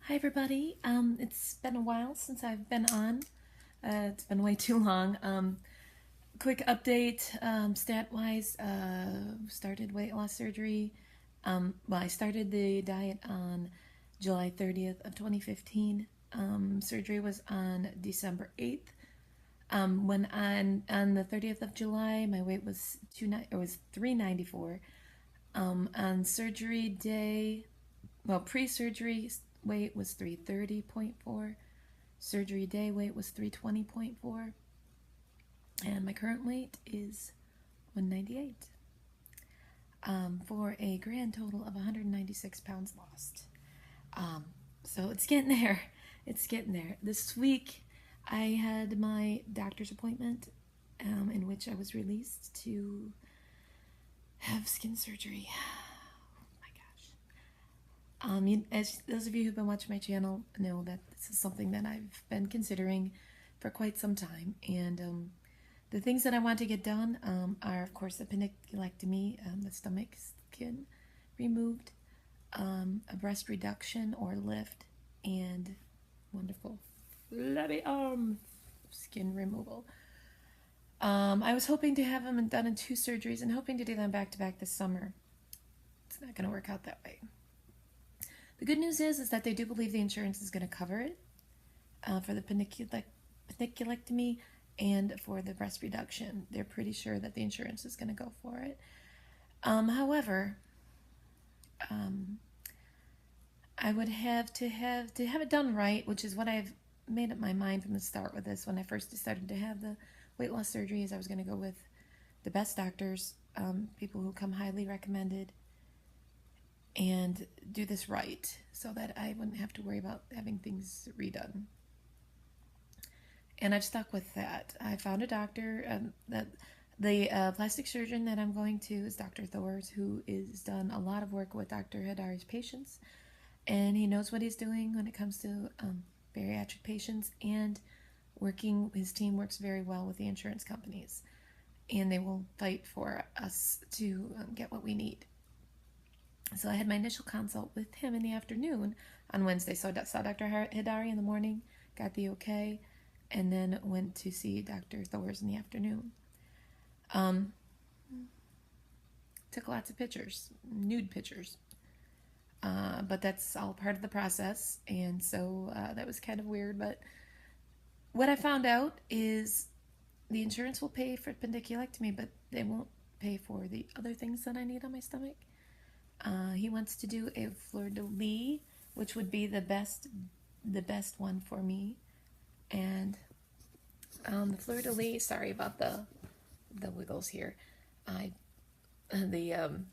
Hi everybody. It's been a while since I've been on. It's been way too long. Quick update, stat-wise, started weight loss surgery. I started the diet on July 30th of 2015. Surgery was on December 8th. When on the 30th of July, my weight was 394. On surgery day, pre-surgery weight was 330.4. Surgery day weight was 320.4. And my current weight is 198. For a grand total of 196 pounds lost. So it's getting there. It's getting there. This week, I had my doctor's appointment in which I was released to have skin surgery. As those of you who've been watching my channel know that this is something that I've been considering for quite some time. And the things that I want to get done are, of course, the paniculectomy, the stomach skin removed, a breast reduction or lift, and wonderful flabby arm skin removal. I was hoping to have them done in 2 surgeries and hoping to do them back to back this summer. It's not going to work out that way. The good news is that they do believe the insurance is going to cover it for the paniculectomy and for the breast reduction. They're pretty sure that the insurance is going to go for it. However, I would have to have it done right, which is what I've made up my mind from the start with this. When I first decided to have the weight loss surgery, is I was going to go with the best doctors, people who come highly recommended, and do this right so that I wouldn't have to worry about having things redone. And I've stuck with that. I found a doctor, that the plastic surgeon that I'm going to is Dr. Thors, who has done a lot of work with Dr. Hadari's patients, and he knows what he's doing when it comes to bariatric patients, and his team works very well with the insurance companies, and they will fight for us to get what we need. So I had my initial consult with him in the afternoon on Wednesday. So I saw Dr. Hadari in the morning, got the okay, and then went to see Dr. Thors in the afternoon. Took lots of pictures, nude pictures. But that's all part of the process, and so that was kind of weird. But what I found out is the insurance will pay for paniculectomy, but they won't pay for the other things that I need on my stomach. He wants to do a fleur-de-lis, which would be the best one for me. And the fleur-de-lis, sorry about the wiggles here. The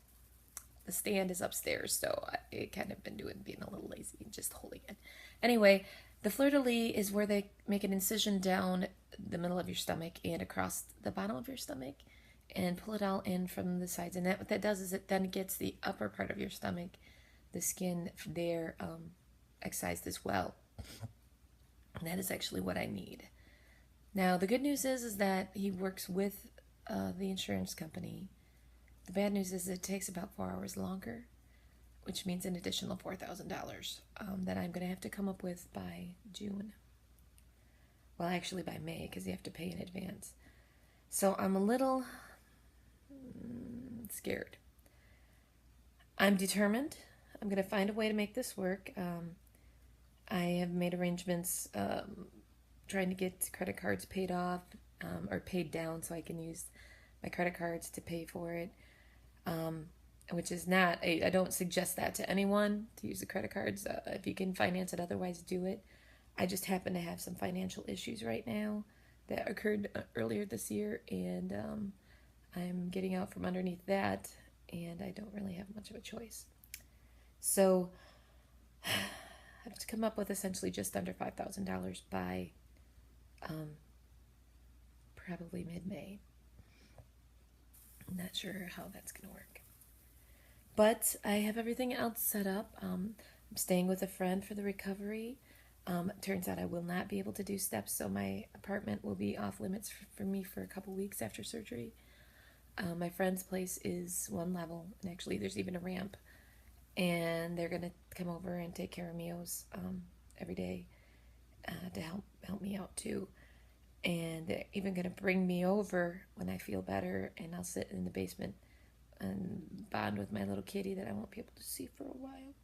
stand is upstairs, so I kind of been being a little lazy and just holding it. Anyway, the fleur-de-lis is where they make an incision down the middle of your stomach and across the bottom of your stomach, and pull it all in from the sides. And what that does is it then gets the upper part of your stomach, the skin there, excised as well. And that is actually what I need. Now, the good news is that he works with the insurance company. The bad news is it takes about 4 hours longer, which means an additional $4,000 that I'm going to have to come up with by June. Well, actually by May, because you have to pay in advance. So I'm a little scared. I'm determined. I'm going to find a way to make this work. I have made arrangements trying to get credit cards paid off or paid down so I can use my credit cards to pay for it, which is not, I don't suggest that to anyone to use the credit cards. If you can finance it otherwise, do it. I just happen to have some financial issues right now that occurred earlier this year, and I'm getting out from underneath that, and I don't really have much of a choice. So I have to come up with essentially just under $5,000 by probably mid-May. I'm not sure how that's going to work. But I have everything else set up. I'm staying with a friend for the recovery. It turns out I will not be able to do steps, so my apartment will be off limits for me for a couple weeks after surgery. My friend's place is 1 level, and actually there's even a ramp. and they're gonna come over and take care of meals every day to help me out too. And they're even gonna bring me over when I feel better, and I'll sit in the basement and bond with my little kitty that I won't be able to see for a while.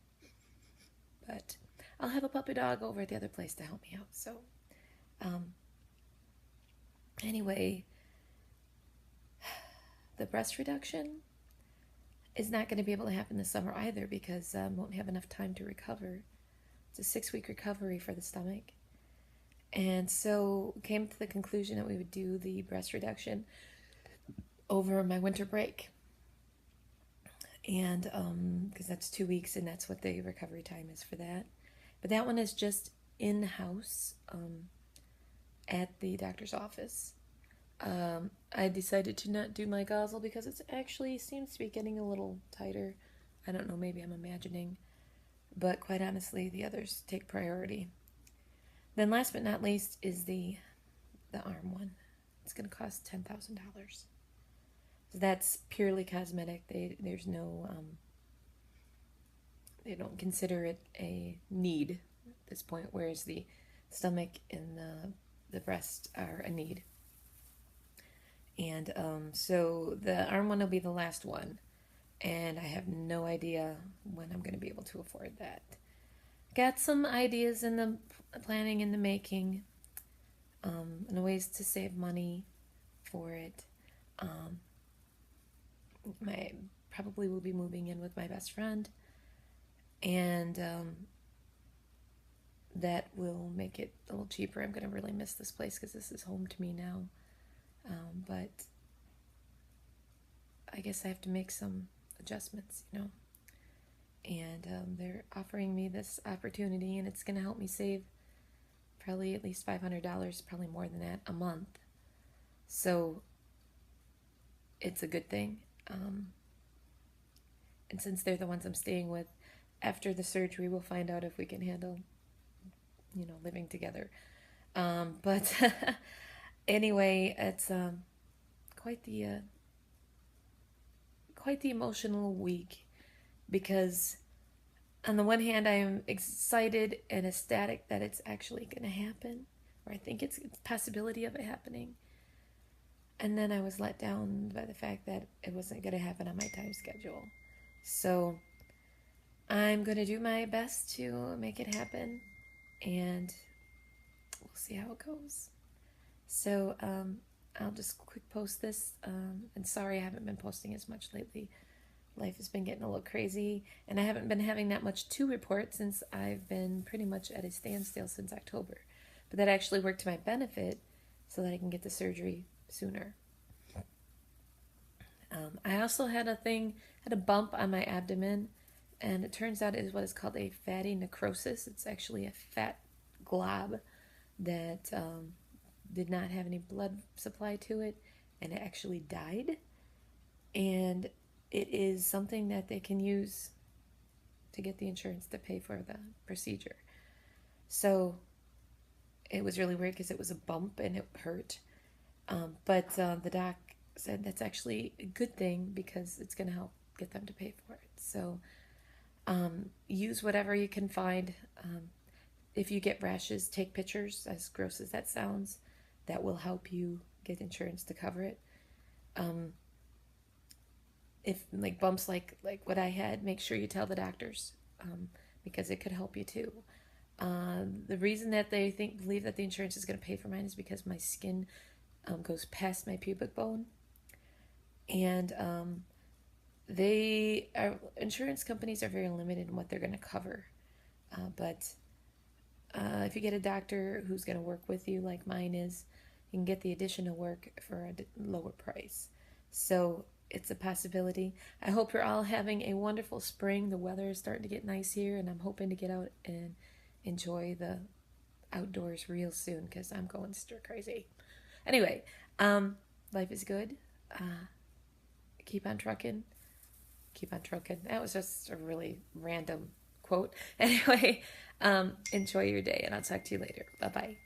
But I'll have a puppy dog over at the other place to help me out. So, anyway, the breast reduction is not going to be able to happen this summer either because I won't have enough time to recover. It's a 6-week recovery for the stomach. And so came to the conclusion that we would do the breast reduction over my winter break. And because that's 2 weeks and that's what the recovery time is for that. But that one is just in-house at the doctor's office. I decided to not do my gauze because it actually seems to be getting a little tighter. I don't know, maybe I'm imagining. But quite honestly, the others take priority. Then last but not least is the arm one. It's going to cost $10,000. So that's purely cosmetic. There's no, they don't consider it a need at this point, whereas the stomach and the breast are a need. And so the arm one will be the last one. And I have no idea when I'm going to be able to afford that. Got some ideas in the planning, in the making, and ways to save money for it. I probably will be moving in with my best friend. And that will make it a little cheaper. I'm going to really miss this place because this is home to me now. But I guess I have to make some adjustments, And they're offering me this opportunity, and it's going to help me save probably at least $500, probably more than that, a month. So it's a good thing. And since they're the ones I'm staying with, after the surgery, we'll find out if we can handle, living together. But anyway, it's quite the emotional week, because on the one hand I am excited and ecstatic that it's actually going to happen, or I think it's a possibility of it happening, and then I was let down by the fact that it wasn't going to happen on my time schedule. So I'm going to do my best to make it happen, and we'll see how it goes. So I'll just quick post this, and sorry I haven't been posting as much lately. Life has been getting a little crazy, and I haven't been having that much to report since I've been pretty much at a standstill since October. But that actually worked to my benefit so that I can get the surgery sooner. I also had a bump on my abdomen, and it turns out it is what is called a fatty necrosis. It's actually a fat glob that did not have any blood supply to it, and it actually died. And it is something that they can use to get the insurance to pay for the procedure. So it was really weird because it was a bump and it hurt. But the doc said that's actually a good thing because it's going to help get them to pay for it. So use whatever you can find. If you get rashes, take pictures, as gross as that sounds. That will help you get insurance to cover it. If bumps like what I had, make sure you tell the doctors, because it could help you too. The reason that they believe that the insurance is going to pay for mine is because my skin goes past my pubic bone, and insurance companies are very limited in what they're going to cover. But if you get a doctor who's going to work with you like mine is, you can get the additional work for a lower price. So it's a possibility. I hope you're all having a wonderful spring. The weather is starting to get nice here, and I'm hoping to get out and enjoy the outdoors real soon because I'm going stir crazy. Anyway, life is good. Keep on trucking. Keep on trucking. That was just a really random quote. Anyway, enjoy your day, and I'll talk to you later. Bye-bye.